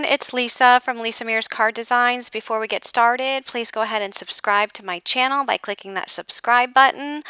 it's Lisa from Lisa Mears Card Designs. Before we get started, please go ahead and subscribe to my channel by clicking that subscribe button.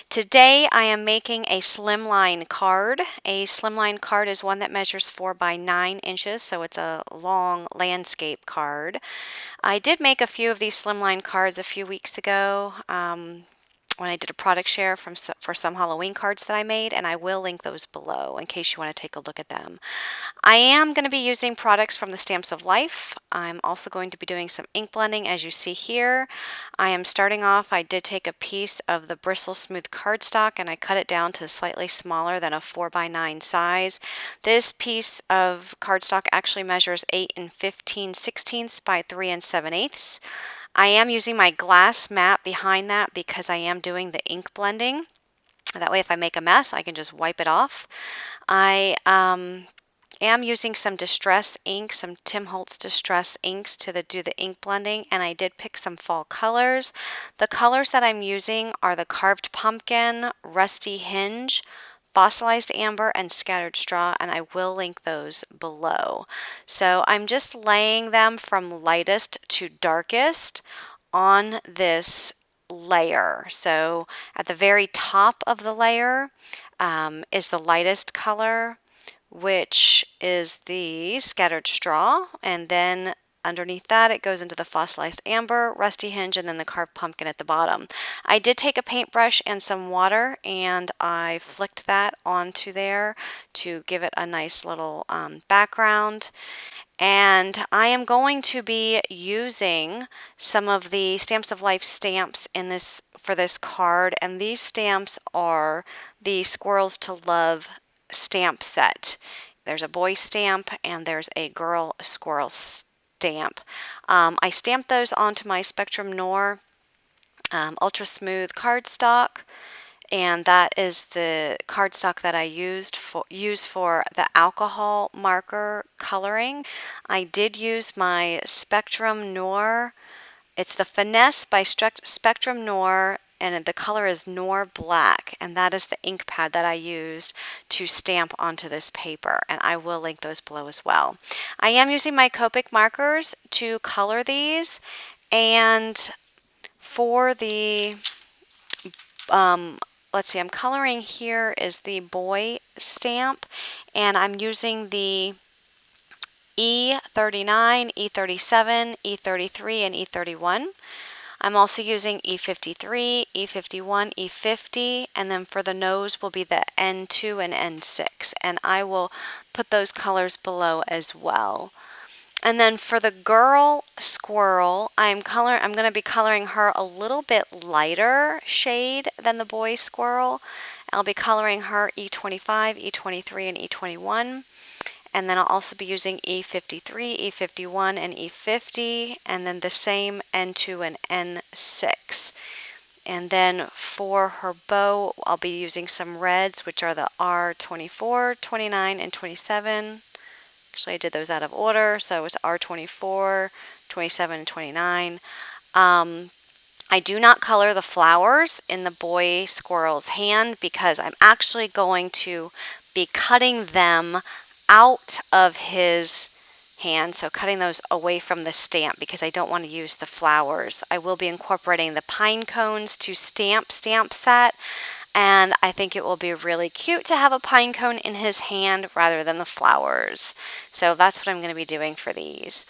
Today I am making a slimline card. A slimline card is one that measures 4 by 9 inches, so it's a long landscape card. I did make a few of these slimline cards a few weeks ago. When I did a product share for some Halloween cards that I made, and I will link those below in case you want to take a look at them. I am going to be using products from the Stamps of Life. I'm also going to be doing some ink blending, as you see here. I am starting off, I did take a piece of the Bristle Smooth cardstock and I cut it down to slightly smaller than a 4 by 9 size. This piece of cardstock actually measures 8 15/16 by 3 7/8. I am using my glass mat behind that because I am doing the ink blending. That way if I make a mess, I can just wipe it off. I am using some Distress ink, some Tim Holtz Distress inks to do the ink blending, and I did pick some fall colors. The colors that I'm using are the Carved Pumpkin, Rusty Hinge, Fossilized Amber, and Scattered Straw, and I will link those below. So I'm just laying them from lightest to darkest on this layer. So at the very top of the layer is the lightest color, which is the Scattered Straw, and then underneath that it goes into the Fossilized Amber, Rusty Hinge, and then the Carved Pumpkin at the bottom. I did take a paintbrush and some water and I flicked that onto there to give it a nice little background. And I am going to be using some of the Stamps of Life stamps for this card, and these stamps are the Squirrels2Love stamp set. There's a boy stamp and there's a girl squirrel stamp. I stamped those onto my Spectrum Noir Ultra Smooth cardstock, and that is the cardstock that I use for the alcohol marker coloring. I did use my Spectrum Noir. It's the Finesse by Spectrum Noir, and the color is Noir Black, and that is the ink pad that I used to stamp onto this paper, and I will link those below as well. I am using my Copic markers to color these, and for the let's see, I'm coloring here is the boy stamp, and I'm using the E39, E37, E33, and E31. I'm also using E53, E51, E50, and then for the nose will be the N2 and N6, and I will put those colors below as well. And then for the girl squirrel, I'm going to be coloring her a little bit lighter shade than the boy squirrel. I'll be coloring her E25, E23, and E21. And then I'll also be using E53, E51, and E50, and then the same N2 and N6. And then for her bow, I'll be using some reds, which are the R24, 29, and 27. Actually, I did those out of order, so it's R24, 27, and 29. I do not color the flowers in the boy squirrel's hand because I'm actually going to be cutting them out of his hand, so cutting those away from the stamp because I don't want to use the flowers. I will be incorporating the Pinecones2Stamp stamp set, and I think it will be really cute to have a pine cone in his hand rather than the flowers. So that's what I'm going to be doing for these.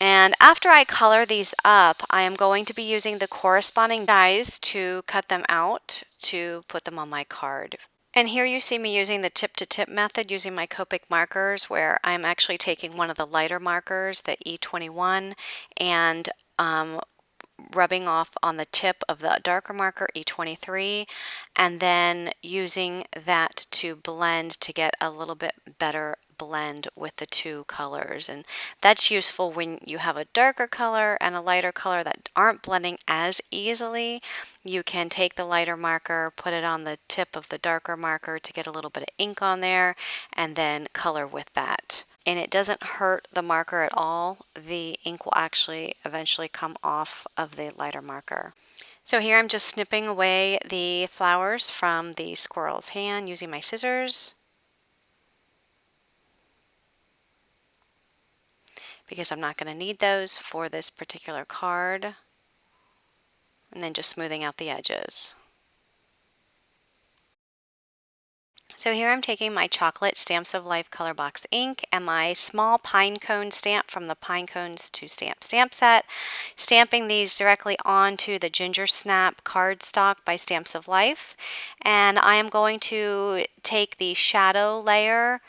And after I color these up, I am going to be using the corresponding dies to cut them out to put them on my card. And here you see me using the tip-to-tip method using my Copic markers, where I'm actually taking one of the lighter markers, the E21, and rubbing off on the tip of the darker marker E23, and then using that to blend to get a little bit better blend with the two colors. And that's useful when you have a darker color and a lighter color that aren't blending as easily. You can take the lighter marker, put it on the tip of the darker marker to get a little bit of ink on there, and then color with that. And it doesn't hurt the marker at all. The ink will actually eventually come off of the lighter marker. So here I'm just snipping away the flowers from the squirrel's hand using my scissors. because I'm not going to need those for this particular card. And then just smoothing out the edges. So here I'm taking my chocolate Stamps of Life color box ink and my small pine cone stamp from the Pinecones2Stamp stamp set, stamping these directly onto the Ginger Snap cardstock by Stamps of Life. And I am going to take the shadow layer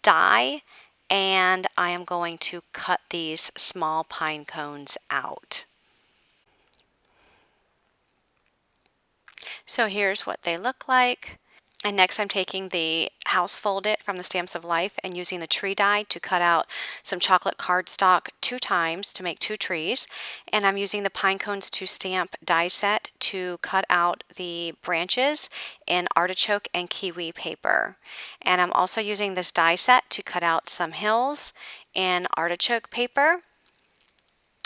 die and I am going to cut these small pine cones out. So here's what they look like. And next I'm taking the House Fold It from the Stamps of Life and using the tree die to cut out some chocolate cardstock 2 times to make 2 trees. And I'm using the Pinecones2Stamp die set to cut out the branches in artichoke and kiwi paper. And I'm also using this die set to cut out some hills in artichoke paper.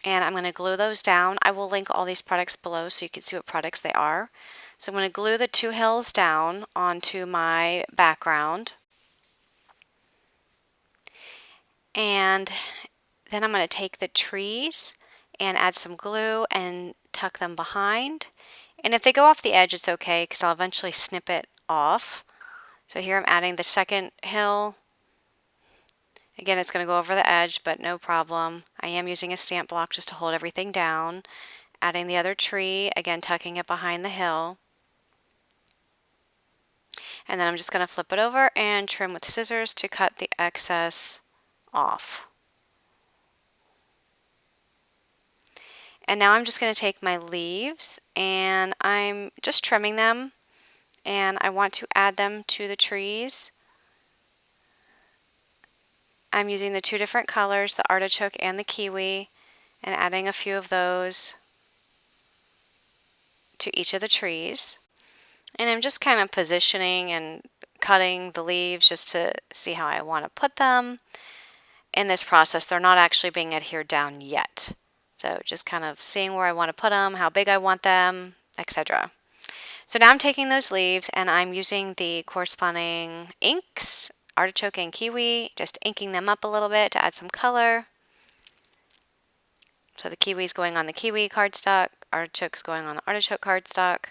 And I'm going to glue those down. I will link all these products below so you can see what products they are. So I'm going to glue the 2 hills down onto my background. And then I'm going to take the trees and add some glue and tuck them behind. And if they go off the edge, it's okay because I'll eventually snip it off. So here I'm adding the second hill. Again, it's going to go over the edge, but no problem. I am using a stamp block just to hold everything down. Adding the other tree, again tucking it behind the hill. And then I'm just going to flip it over and trim with scissors to cut the excess off. And now I'm just going to take my leaves and I'm just trimming them, and I want to add them to the trees. I'm using the 2 different colors, the artichoke and the kiwi, and adding a few of those to each of the trees. And I'm just kind of positioning and cutting the leaves just to see how I want to put them. In this process, they're not actually being adhered down yet. So just kind of seeing where I want to put them, how big I want them, etc. So now I'm taking those leaves and I'm using the corresponding inks, artichoke and kiwi, just inking them up a little bit to add some color. So the kiwi is going on the kiwi cardstock, artichoke is going on the artichoke cardstock.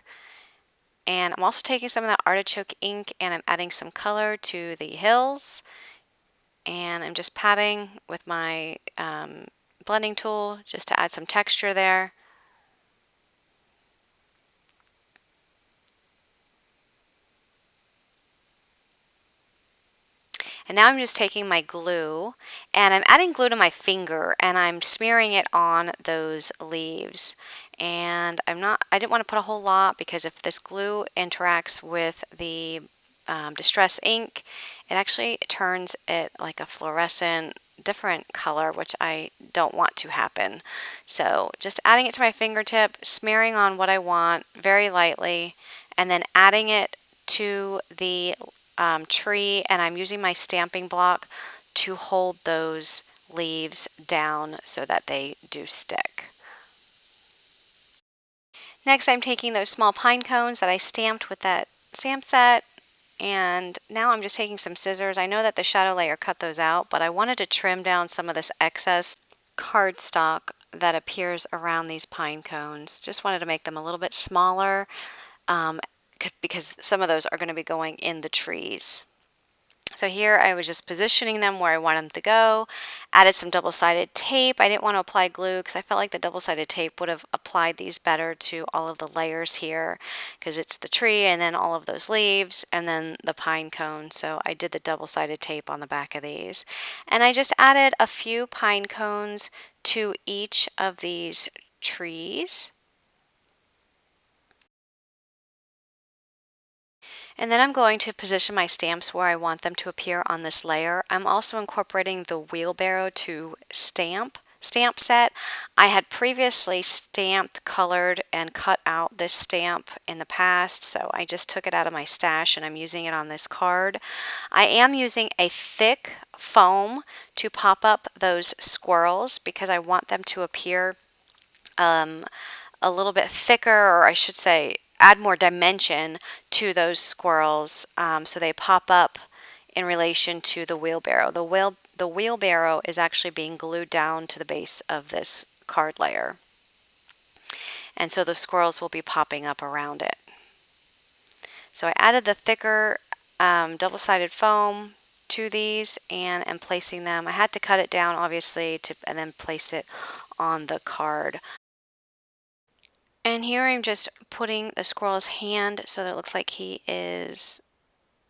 And I'm also taking some of that artichoke ink and I'm adding some color to the hills. And I'm just patting with my blending tool just to add some texture there. And now I'm just taking my glue and I'm adding glue to my finger and I'm smearing it on those leaves. And I didn't want to put a whole lot because if this glue interacts with the distress ink, it actually turns it like a fluorescent different color, which I don't want to happen. So just adding it to my fingertip, smearing on what I want very lightly, and then adding it to the tree, and I'm using my stamping block to hold those leaves down so that they do stick. Next, I'm taking those small pine cones that I stamped with that stamp set, and now I'm just taking some scissors. I know that the shadow layer cut those out, but I wanted to trim down some of this excess cardstock that appears around these pine cones. Just wanted to make them a little bit smaller because some of those are going to be going in the trees. So here I was just positioning them where I want them to go. Added some double-sided tape. I didn't want to apply glue because I felt like the double-sided tape would have applied these better to all of the layers here because it's the tree and then all of those leaves and then the pine cone. So I did the double-sided tape on the back of these. And I just added a few pine cones to each of these trees. And then I'm going to position my stamps where I want them to appear on this layer. I'm also incorporating the Wheelbarrow2Stamp stamp set. I had previously stamped, colored, and cut out this stamp in the past, so I just took it out of my stash and I'm using it on this card. I am using a thick foam to pop up those squirrels because I want them to appear a little bit thicker, or I should say add more dimension to those squirrels so they pop up in relation to the wheelbarrow. the wheelbarrow is actually being glued down to the base of this card layer. And so the squirrels will be popping up around it. So I added the thicker double-sided foam to these and am placing them. I had to cut it down obviously and then place it on the card. And here I'm just putting the squirrel's hand so that it looks like he is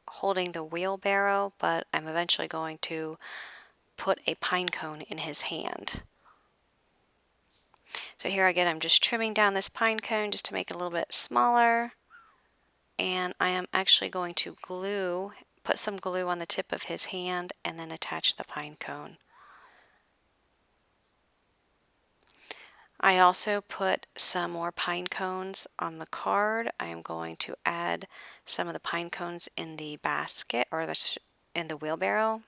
holding the wheelbarrow, but I'm eventually going to put a pine cone in his hand. So here again, I'm just trimming down this pine cone just to make it a little bit smaller. And I am actually going to put some glue on the tip of his hand and then attach the pine cone. I also put some more pine cones on the card. I am going to add some of the pine cones in the basket or in the wheelbarrow.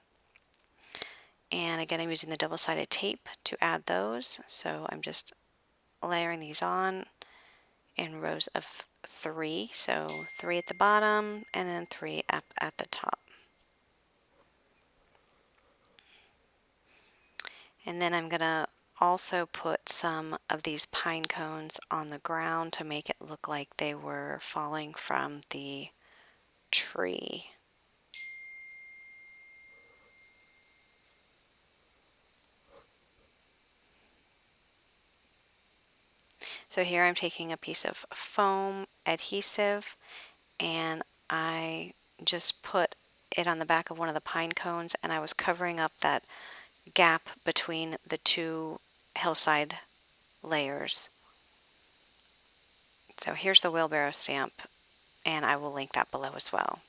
And again, I'm using the double-sided tape to add those. So I'm just layering these on in rows of 3. So 3 at the bottom and then 3 up at the top. And then I'm going to also put some of these pine cones on the ground to make it look like they were falling from the tree. So here I'm taking a piece of foam adhesive and I just put it on the back of one of the pine cones and I was covering up that gap between the two hillside layers. So here's the wheelbarrow stamp and I will link that below as well.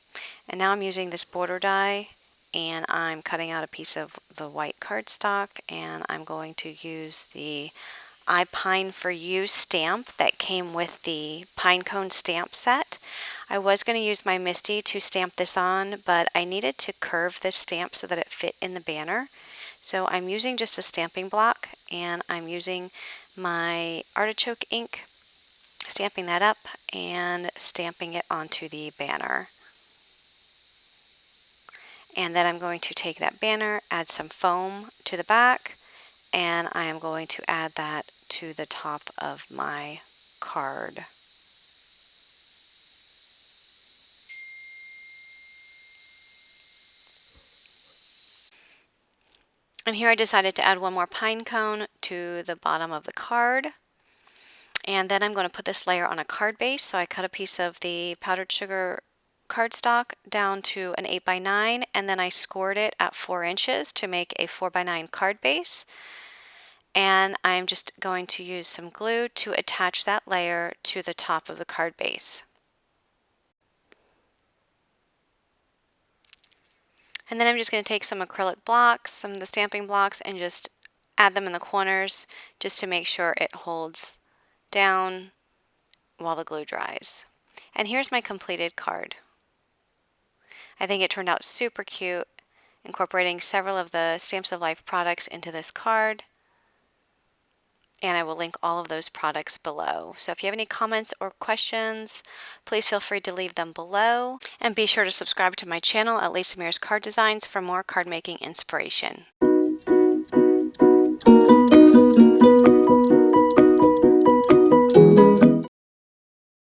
And now I'm using this border die and I'm cutting out a piece of the white cardstock and I'm going to use the I Pine For You stamp that came with the Pinecone stamp set. I was going to use my Misty to stamp this on, but I needed to curve this stamp so that it fit in the banner. So I'm using just a stamping block and I'm using my artichoke ink, stamping that up and stamping it onto the banner. And then I'm going to take that banner, add some foam to the back, and I am going to add that to the top of my card. And here I decided to add one more pine cone to the bottom of the card. And then I'm going to put this layer on a card base. So I cut a piece of the powdered sugar cardstock down to an 8x9 and then I scored it at 4 inches to make a 4x9 card base. And I'm just going to use some glue to attach that layer to the top of the card base. And then I'm just going to take some acrylic blocks, some of the stamping blocks, and just add them in the corners just to make sure it holds down while the glue dries. And here's my completed card. I think it turned out super cute, incorporating several of the Stamps of Life products into this card. And I will link all of those products below. So if you have any comments or questions, please feel free to leave them below. And be sure to subscribe to my channel at Lisa Mears Card Designs for more card making inspiration.